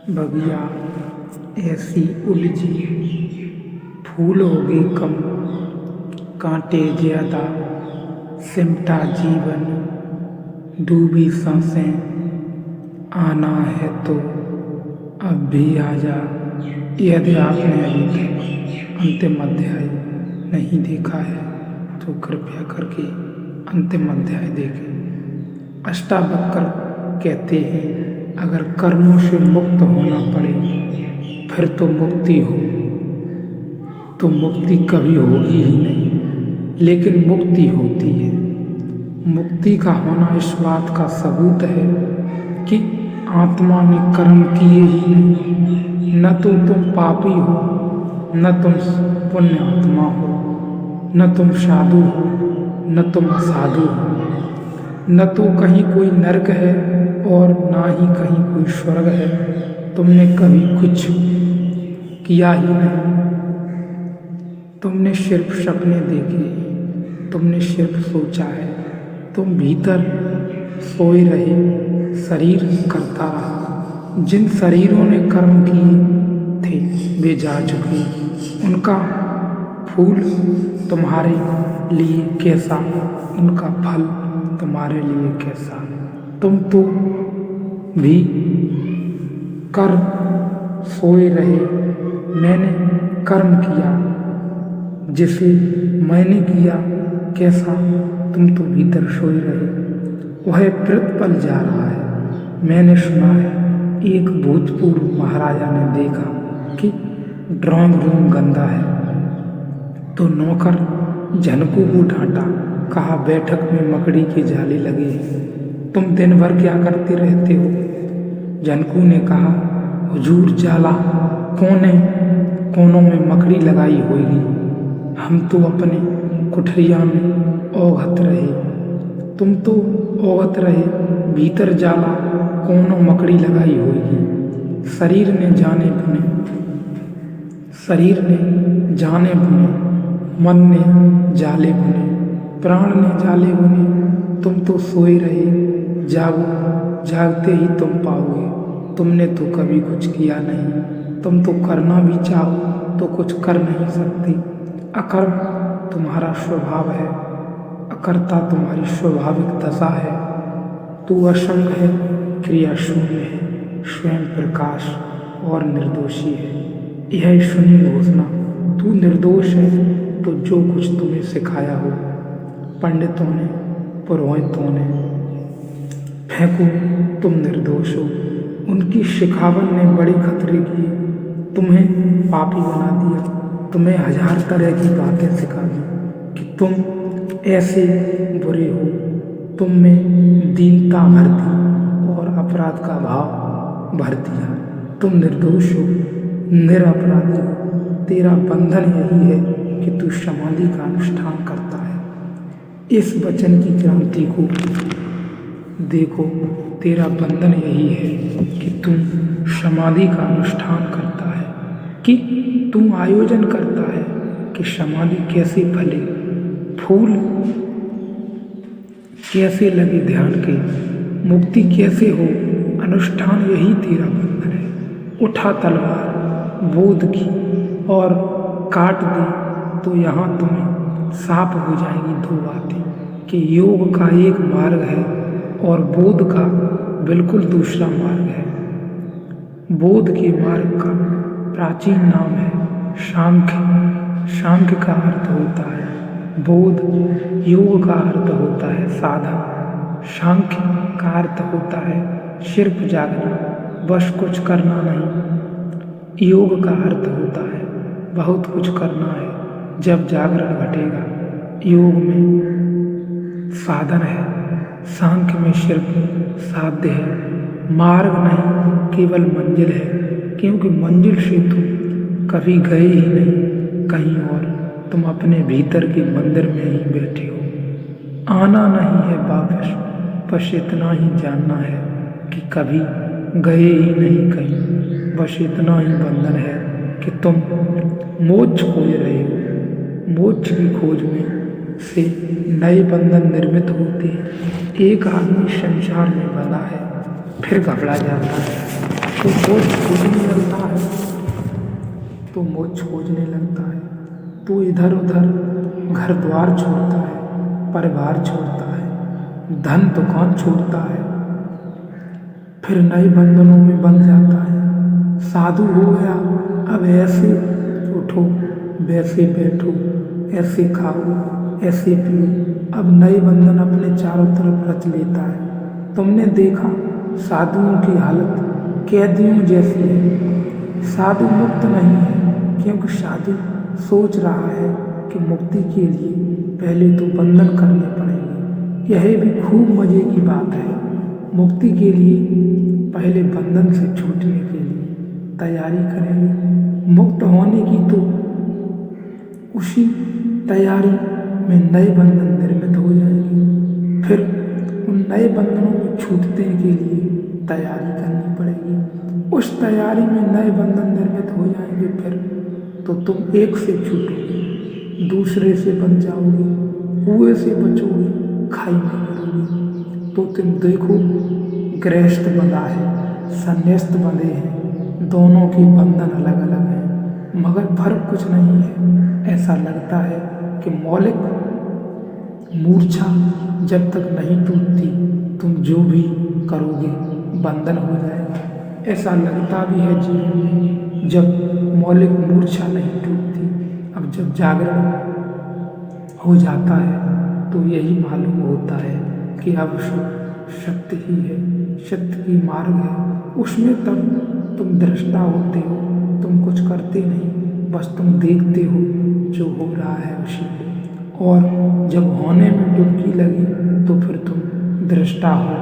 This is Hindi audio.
बगिया ऐसी उलझी, फूल होगे कम, कांटे ज्यादा, सिमटा जीवन, डूबी सांसें, आना है तो अब भी आजा। यदि आपने अभी तक अंतिम अध्याय नहीं देखा है तो कृपया करके अंतिम अध्याय देखें। अष्टावक्र कहते हैं अगर कर्मों से मुक्त होना पड़े फिर तो मुक्ति हो, तो मुक्ति कभी होगी ही नहीं, लेकिन मुक्ति होती है। मुक्ति का होना इस बात का सबूत है कि आत्मा ने कर्म किए ही नहीं। न तो तुम पापी हो, न तुम पुण्य आत्मा हो, न तुम साधु हो, न तुम असाधु हो, न तो कहीं कोई नरक है और ना ही कहीं कोई स्वर्ग है। तुमने कभी कुछ किया ही नहीं। तुमने सिर्फ सपने देखे, तुमने सिर्फ सोचा है। तुम भीतर सोए रहे, शरीर करता रहा। जिन शरीरों ने कर्म किए थे वे जा चुके, उनका फूल तुम्हारे लिए कैसा, उनका फल तुम्हारे लिए कैसा। तुम तो भी कर सोए रहे। मैंने कर्म किया, जिसे मैंने किया कैसा, तुम तो भीतर सोए रहे। वह प्रतिपल जा रहा है। मैंने सुना है एक भूतपूर्व महाराजा ने देखा कि ड्राइंग रूम गंदा है तो नौकर झनकू को डांटा, कहा बैठक में मकड़ी की जाली लगी है, तुम दिन भर क्या करते रहते हो। झनकू ने कहा हुजूर जाला कोनों में मकड़ी लगाई होगी, हम तो अपने कुठरिया में ओघत रहे। तुम तो ओघत रहे, भीतर जाला कोनों मकड़ी लगाई होगी। शरीर ने जाने बुने, मन ने जाले बुने, प्राण ने जाले बुने। तुम तो सोए रहे, जागो, जागते ही तुम पाओगे। तुमने तो कभी कुछ किया नहीं। तुम तो करना भी चाहो तो कुछ कर नहीं सकते। अकर्म तुम्हारा स्वभाव है, अकर्ता तुम्हारी स्वाभाविक दशा है। तू असंग है, क्रिया शून्य है, स्वयं प्रकाश और निर्दोषी है। यह सुनी घोषणा, तू निर्दोष है तो जो कुछ तुम्हें सिखाया हो पंडितों ने, पुरोहितों ने, फेंको, तुम निर्दोष हो। उनकी शिखावन ने बड़ी खतरे की, तुम्हें पापी बना दिया। तुम्हें हजार तरह की बातें सिखा दी कि तुम ऐसे बुरे हो। तुम में दीनता भर दी और अपराध का भाव भर दिया। तुम निर्दोष हो, निरपराधी हो। तेरा बंधन यही है कि तू समाधि का अनुष्ठान करता है। इस वचन की क्रांति को देखो, तेरा बंधन यही है कि तुम समाधि का अनुष्ठान करता है, कि तुम आयोजन करता है कि समाधि कैसे फले, फूल कैसे लगे ध्यान के, मुक्ति कैसे हो। अनुष्ठान यही तेरा बंधन है। उठा तलवार बोध की और काट दी तो यहाँ तुम्हें साफ हो जाएगी दो बातें कि योग का एक मार्ग है और बोध का बिल्कुल दूसरा मार्ग है। बोध के मार्ग का प्राचीन नाम है सांख्य। सांख्य का अर्थ होता है बोध, योग का अर्थ होता है साधन, सांख्य का अर्थ होता है सिर्फ जागना, बस कुछ करना नहीं। योग का अर्थ होता है बहुत कुछ करना है। जब जागरण घटेगा, योग में साधन है, सांख्य में सिर्फ साध्य है, मार्ग नहीं, केवल मंजिल है। क्योंकि मंजिल से तुम कभी गए ही नहीं कहीं और, तुम अपने भीतर के मंदिर में ही बैठे हो। आना नहीं है वापस, बस इतना ही जानना है कि कभी गए ही नहीं कहीं। बस इतना ही बंधन है कि तुम मोक्ष खोज रहे हो। मोक्ष की खोज में से नए बंधन निर्मित होते हैं। एक आदमी संसार में बंधा है, फिर घबरा जाता है। तो मोक्ष खोजने लगता है, तो इधर उधर घर द्वार छोड़ता है, परिवार छोड़ता है, धन दुकान छोड़ता है, फिर नए बंधनों में बंध जाता है। साधु हो गया, अब ऐसे उठो, वैसे बैठो, ऐसे खाओ, ऐसे पियो, अब नए बंधन अपने चारों तरफ रच लेता है। तुमने देखा साधुओं की हालत कैदियों जैसी है। साधु मुक्त नहीं है, क्योंकि साधु सोच रहा है कि मुक्ति के लिए पहले तो बंधन करने पड़ेंगे। यह भी खूब मजे की बात है। मुक्ति के लिए पहले बंधन से छूटने के लिए तैयारी करेंगे। मुक्त होने की तो उसी तैयारी में नए बंधन निर्मित हो जाएंगे। फिर उन नए बंधनों में छूटने के लिए तैयारी करनी पड़ेगी। उस तैयारी में नए बंधन निर्मित हो जाएंगे, फिर तो तुम एक से छूटोगे, दूसरे से बन जाओगे, कुएं से बचोगे, खाई में गिरोगे। तो तुम देखो, गृहस्थ बंधा है, संन्यास्त बंधे हैं, दोनों की बंधन अलग अलग है, मगर फर्क कुछ नहीं है। ऐसा लगता है कि मौलिक मूर्छा जब तक नहीं टूटती, तुम जो भी करोगे बंधन हो जाएगा। ऐसा लगता भी है जीवन में, जब मौलिक मूर्छा नहीं टूटती। अब जब जागरण हो जाता है तो यही मालूम होता है कि अब सत्य ही है, सत्य की मार्ग है। उसमें तब तुम दृष्टा होते हो, तुम कुछ करते नहीं, बस तुम देखते हो जो हो रहा है उसी को। और जब होने में डुबकी लगी तो फिर तुम दृष्टा हो।